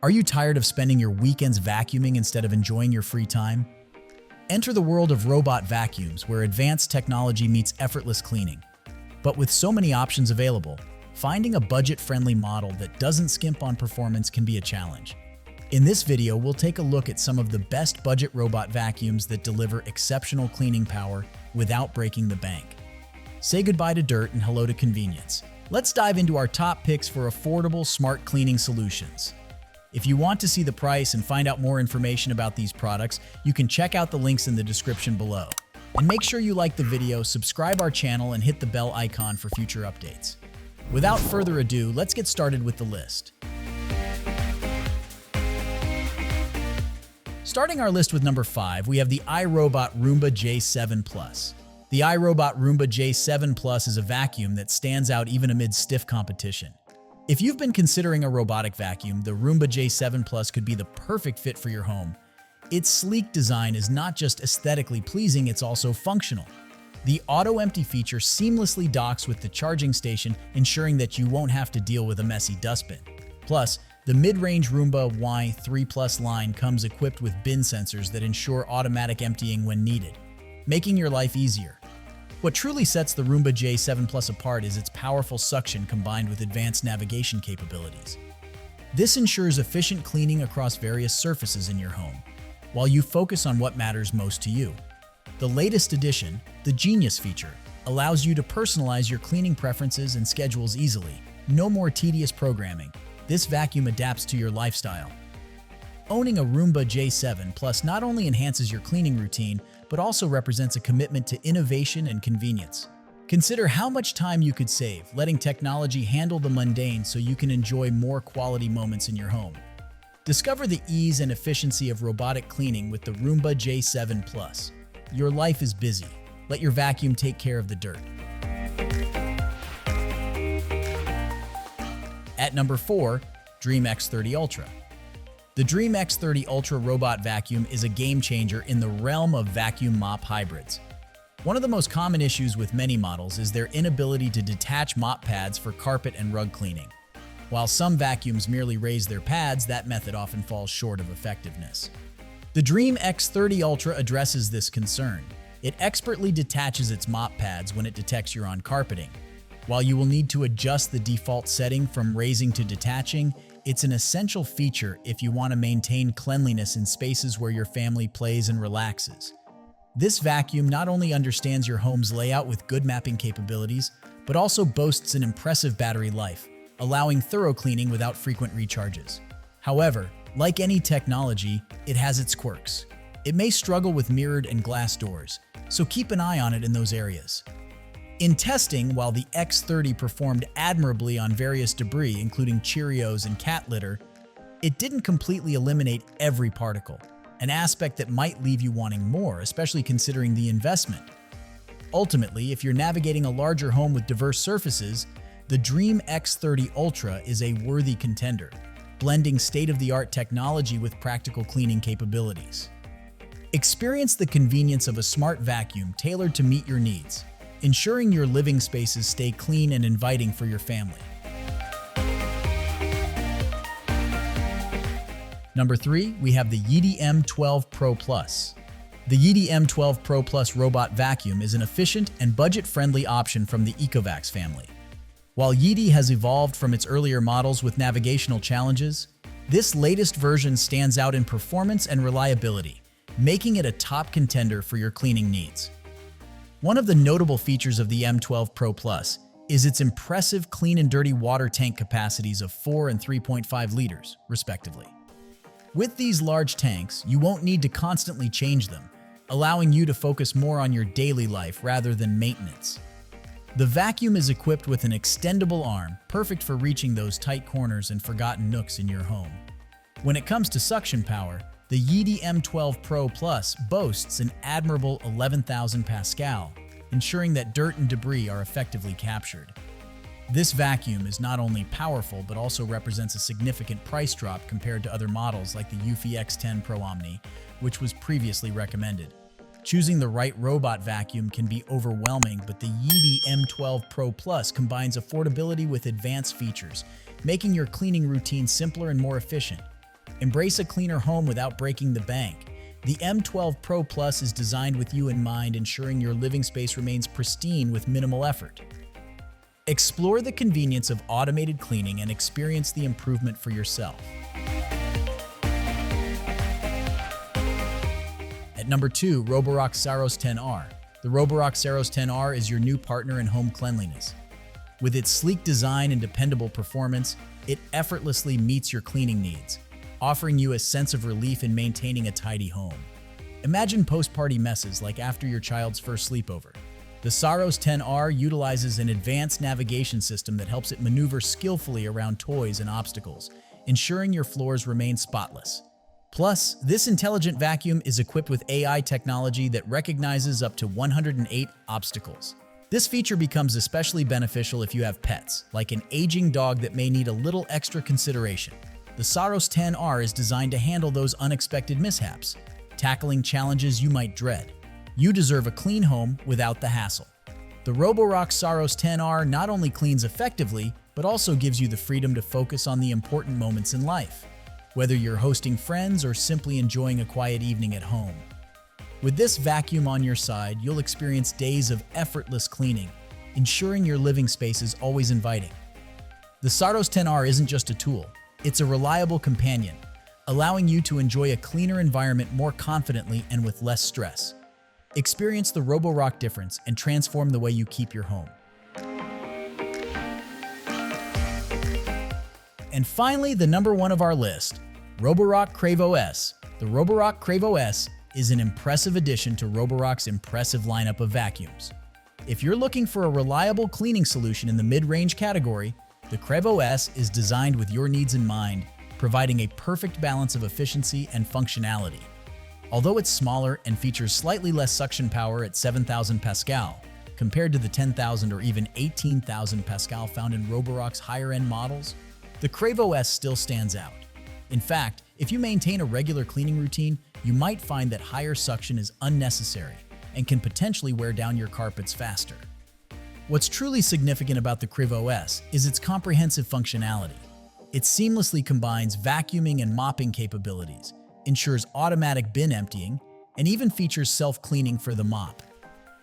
Are you tired of spending your weekends vacuuming instead of enjoying your free time? Enter the world of robot vacuums, where advanced technology meets effortless cleaning. But with so many options available, finding a budget-friendly model that doesn't skimp on performance can be a challenge. In this video, we'll take a look at some of the best budget robot vacuums that deliver exceptional cleaning power without breaking the bank. Say goodbye to dirt and hello to convenience. Let's dive into our top picks for affordable, smart cleaning solutions. If you want to see the price and find out more information about these products, you can check out the links in the description below. And make sure you like the video, subscribe our channel, and hit the bell icon for future updates. Without further ado, let's get started with the list. Starting our list with number 5, we have the iRobot Roomba J7 Plus. The iRobot Roomba J7 Plus is a vacuum that stands out even amid stiff competition. If you've been considering a robotic vacuum, the Roomba J7 Plus could be the perfect fit for your home. Its sleek design is not just aesthetically pleasing, it's also functional. The auto-empty feature seamlessly docks with the charging station, ensuring that you won't have to deal with a messy dustbin. Plus, the mid-range Roomba Y3 Plus line comes equipped with bin sensors that ensure automatic emptying when needed, making your life easier. What truly sets the Roomba J7 Plus apart is its powerful suction combined with advanced navigation capabilities. This ensures efficient cleaning across various surfaces in your home, while you focus on what matters most to you. The latest addition, the Genius feature, allows you to personalize your cleaning preferences and schedules easily. No more tedious programming. This vacuum adapts to your lifestyle. Owning a Roomba J7 Plus not only enhances your cleaning routine, but also represents a commitment to innovation and convenience. Consider how much time you could save, letting technology handle the mundane so you can enjoy more quality moments in your home. Discover the ease and efficiency of robotic cleaning with the Roomba J7 Plus. Your life is busy. Let your vacuum take care of the dirt. At number 4, Dreame X30 Ultra. The Dreame X30 Ultra robot vacuum is a game changer in the realm of vacuum mop hybrids. One of the most common issues with many models is their inability to detach mop pads for carpet and rug cleaning. While some vacuums merely raise their pads, that method often falls short of effectiveness. The Dreame X30 Ultra addresses this concern. It expertly detaches its mop pads when it detects you're on carpeting. While you will need to adjust the default setting from raising to detaching, it's an essential feature if you want to maintain cleanliness in spaces where your family plays and relaxes. This vacuum not only understands your home's layout with good mapping capabilities, but also boasts an impressive battery life, allowing thorough cleaning without frequent recharges. However, like any technology, it has its quirks. It may struggle with mirrored and glass doors, so keep an eye on it in those areas. In testing, while the X30 performed admirably on various debris, including Cheerios and cat litter, it didn't completely eliminate every particle, an aspect that might leave you wanting more, especially considering the investment. Ultimately, if you're navigating a larger home with diverse surfaces, the Dreame X30 Ultra is a worthy contender, blending state-of-the-art technology with practical cleaning capabilities. Experience the convenience of a smart vacuum tailored to meet your needs, ensuring your living spaces stay clean and inviting for your family. Number 3, we have the Yeedi M12 PRO Plus. The Yeedi M12 PRO Plus robot vacuum is an efficient and budget-friendly option from the Ecovacs family. While Yeedi has evolved from its earlier models with navigational challenges, this latest version stands out in performance and reliability, making it a top contender for your cleaning needs. One of the notable features of the M12 PRO Plus is its impressive clean and dirty water tank capacities of 4 and 3.5 liters, respectively. With these large tanks, you won't need to constantly change them, allowing you to focus more on your daily life rather than maintenance. The vacuum is equipped with an extendable arm, perfect for reaching those tight corners and forgotten nooks in your home. When it comes to suction power, the Yeedi M12 PRO Plus boasts an admirable 11,000 Pascal, ensuring that dirt and debris are effectively captured. This vacuum is not only powerful but also represents a significant price drop compared to other models like the Eufy X10 Pro Omni, which was previously recommended. Choosing the right robot vacuum can be overwhelming, but the Yeedi M12 PRO Plus combines affordability with advanced features, making your cleaning routine simpler and more efficient. Embrace a cleaner home without breaking the bank. The M12 Pro Plus is designed with you in mind, ensuring your living space remains pristine with minimal effort. Explore the convenience of automated cleaning and experience the improvement for yourself. At number 2, Roborock Saros 10R. The Roborock Saros 10R is your new partner in home cleanliness. With its sleek design and dependable performance, it effortlessly meets your cleaning needs, offering you a sense of relief in maintaining a tidy home. Imagine post-party messes like after your child's first sleepover. The Saros 10R utilizes an advanced navigation system that helps it maneuver skillfully around toys and obstacles, ensuring your floors remain spotless. Plus, this intelligent vacuum is equipped with AI technology that recognizes up to 108 obstacles. This feature becomes especially beneficial if you have pets, like an aging dog that may need a little extra consideration. The Saros 10R is designed to handle those unexpected mishaps, tackling challenges you might dread. You deserve a clean home without the hassle. The Roborock Saros 10R not only cleans effectively, but also gives you the freedom to focus on the important moments in life, whether you're hosting friends or simply enjoying a quiet evening at home. With this vacuum on your side, you'll experience days of effortless cleaning, ensuring your living space is always inviting. The Saros 10R isn't just a tool, it's a reliable companion, allowing you to enjoy a cleaner environment more confidently and with less stress. Experience the Roborock difference and transform the way you keep your home. And finally, the number 1 of our list, Roborock Qrevo S. The Roborock Qrevo S is an impressive addition to Roborock's impressive lineup of vacuums. If you're looking for a reliable cleaning solution in the mid-range category, the Qrevo S is designed with your needs in mind, providing a perfect balance of efficiency and functionality. Although it's smaller and features slightly less suction power at 7,000 Pascal, compared to the 10,000 or even 18,000 Pascal found in Roborock's higher-end models, the Qrevo S still stands out. In fact, if you maintain a regular cleaning routine, you might find that higher suction is unnecessary and can potentially wear down your carpets faster. What's truly significant about the Qrevo S is its comprehensive functionality. It seamlessly combines vacuuming and mopping capabilities, ensures automatic bin emptying, and even features self-cleaning for the mop.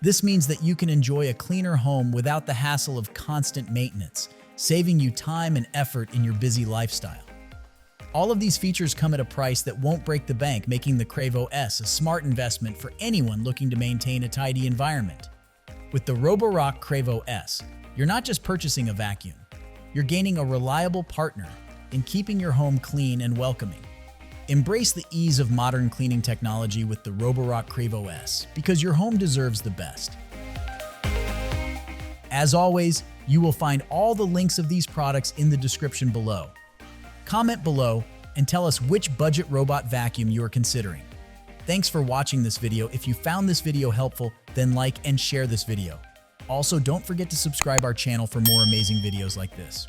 This means that you can enjoy a cleaner home without the hassle of constant maintenance, saving you time and effort in your busy lifestyle. All of these features come at a price that won't break the bank, making the Qrevo S a smart investment for anyone looking to maintain a tidy environment. With the Roborock Qrevo S, you're not just purchasing a vacuum, you're gaining a reliable partner in keeping your home clean and welcoming. Embrace the ease of modern cleaning technology with the Roborock Qrevo S, because your home deserves the best. As always, you will find all the links of these products in the description below. Comment below and tell us which budget robot vacuum you are considering. Thanks for watching this video. If you found this video helpful, then like and share this video. Also, don't forget to subscribe our channel for more amazing videos like this.